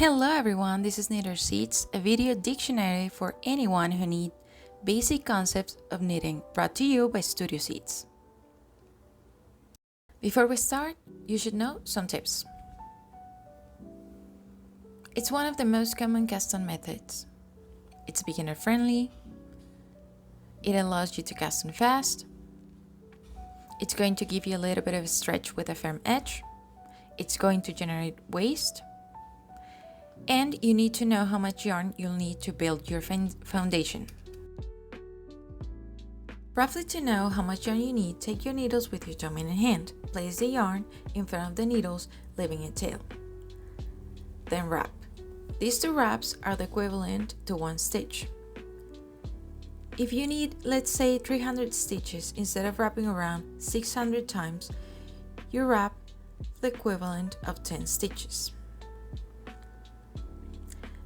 Hello everyone, this is Knitter's Seeds, a video dictionary for anyone who needs basic concepts of knitting, brought to you by Studio Seeds. Before we start, you should know some tips. It's one of the most common cast-on methods. It's beginner friendly. It allows you to cast on fast. It's going to give you a little bit of a stretch with a firm edge. It's going to generate waste. And you need to know how much yarn you'll need to build your foundation. Roughly to know how much yarn you need, take your needles with your dominant hand. Place the yarn in front of the needles, leaving a tail. Then wrap. These two wraps are the equivalent to one stitch. If you need, let's say, 300 stitches, instead of wrapping around 600 times, you wrap the equivalent of 10 stitches.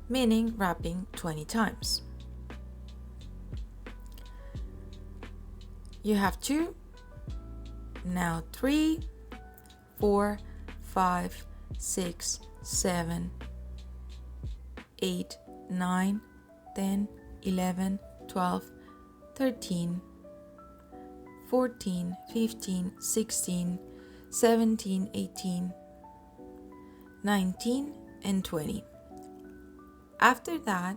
Meaning wrapping 20 times. You have 2, now 3, 4, 5, 6, 7, 8, 9, 10, 11, 12, 13, 14, 15, 16, 17, 18, 19, and 20. After that,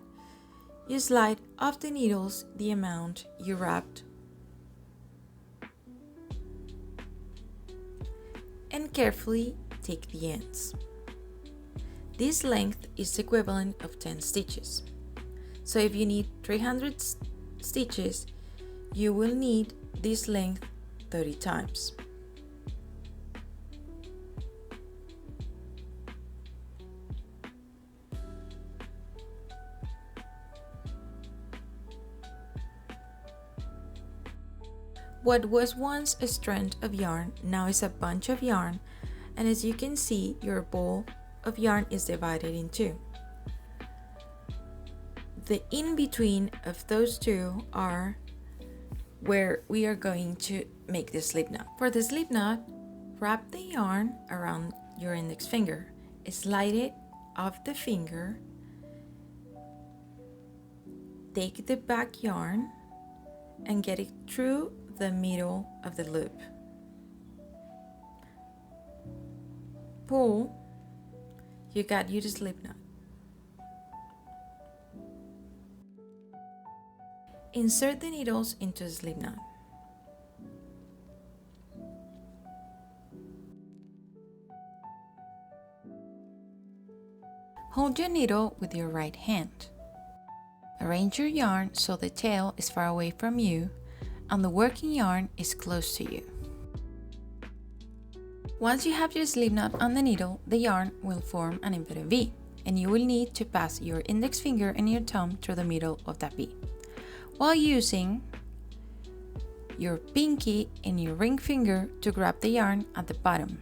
you slide off the needles the amount you wrapped and carefully take the ends. This length is the equivalent of 10 stitches. So if you need 300 stitches, you will need this length 30 times. What was once a strand of yarn now is a bunch of yarn, and as you can see, your ball of yarn is divided in two. The in-between of those two are where we are going to make the slip knot. For the slip knot, wrap the yarn around your index finger, slide it off the finger, take the back yarn and get it through the middle of the loop. Pull, you got your slip knot. Insert the needles into a slip knot. Hold your needle with your right hand. Arrange your yarn so the tail is far away from you and the working yarn is close to you. Once you have your slip knot on the needle, the yarn will form an inverted V, and you will need to pass your index finger and your thumb through the middle of that V, while using your pinky and your ring finger to grab the yarn at the bottom,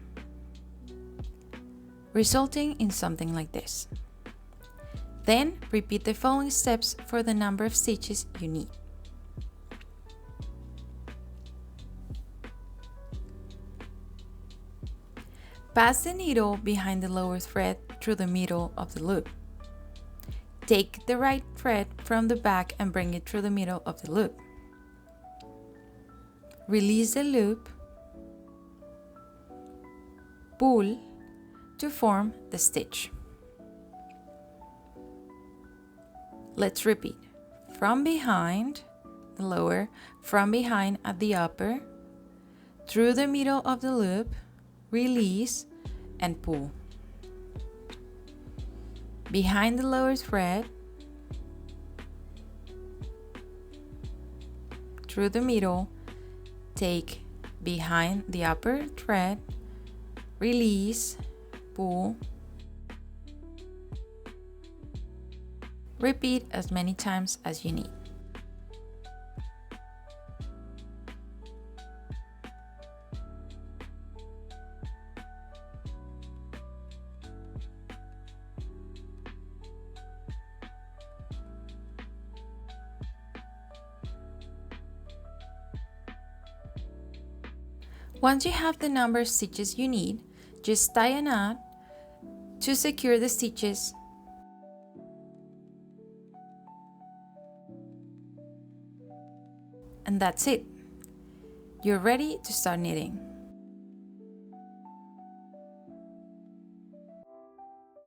resulting in something like this. Then repeat the following steps for the number of stitches you need. Pass the needle behind the lower thread through the middle of the loop. Take the right thread from the back and bring it through the middle of the loop. Release the loop. Pull to form the stitch. Let's repeat. From behind the lower, from behind at the upper, through the middle of the loop, release and pull. Behind the lower thread, through the middle, take behind the upper thread, release, pull. Repeat as many times as you need. Once you have the number of stitches you need, just tie a knot to secure the stitches And that's it. You're ready to start knitting.